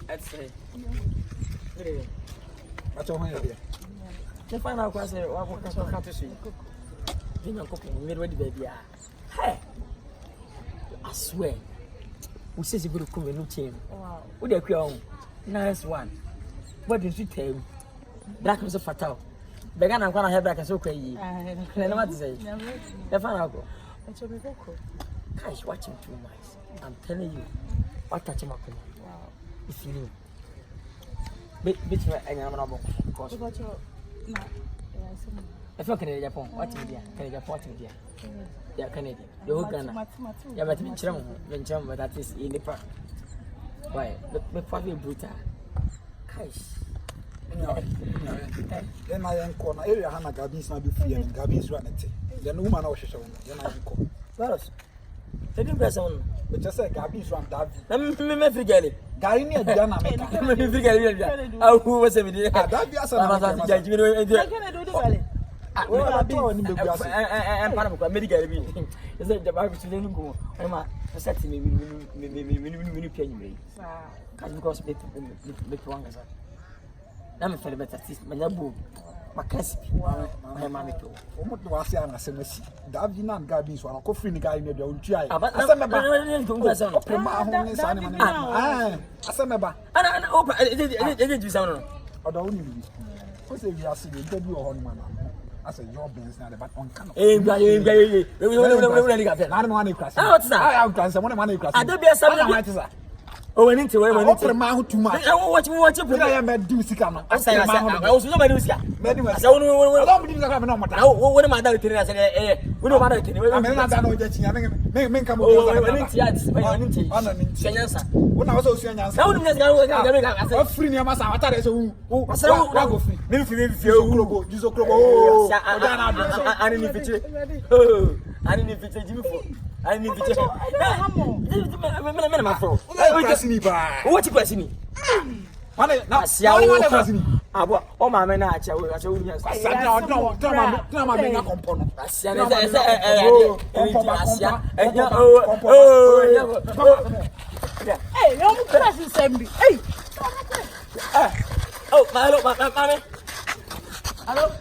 Let's say. What's your idea? The final question, what can to see? Dinner cooking, made ready, baby. Hey, I swear, who says you could come in team? Wow, would you crown? Nice one. What did you tell? Black was a fatal. The gun I'm gonna have back as okay. I don't know what to say. The final go. Guys, watching too much. I'm telling you, what touching my wow. If you knew. Bitch, I'm not because if you're Canadian, what Canadian? Canadian, what Canadian? Yeah, Canadian. You're Ghana. Yeah, but Benjamin, but that is in the park. Why? The probably brutal. Guys. Then I am corner area Hannah Gabins not be free and Gabins run it. Then woman or show. Then I call. Well, taking person, but just say Gabins run that. Let me forget it. Gary Diana, let me forget it. Oh, who was it? That be as a judge. You know, I'm part of a medical meeting. Is it the Bible to then go? I'm a setting me penny. Because make one as I'm for the better system. My neighbor, my cousin, my mammy. What do I say? I'm a semester. Davina Gabins, one of coffee guy in your own child. But I said, I open it to sound. I don't what's if you are seeing interview on man? I said, your business now, but on kind of. I don't be a subject. Oh, I need to wear my mouth too much. I want to put I am a deuce. I say, I was not a deuce. I don't believe I have no matter. What am I doing? I said, we don't matter. I know that men come over. When I was also saying, I was free near my son. I said, free. I didn't fit. Oh, I didn't fit you for. I need to tell what you question me? Oh, my man, I tell you, I told you, I said, no, oh, my, hello.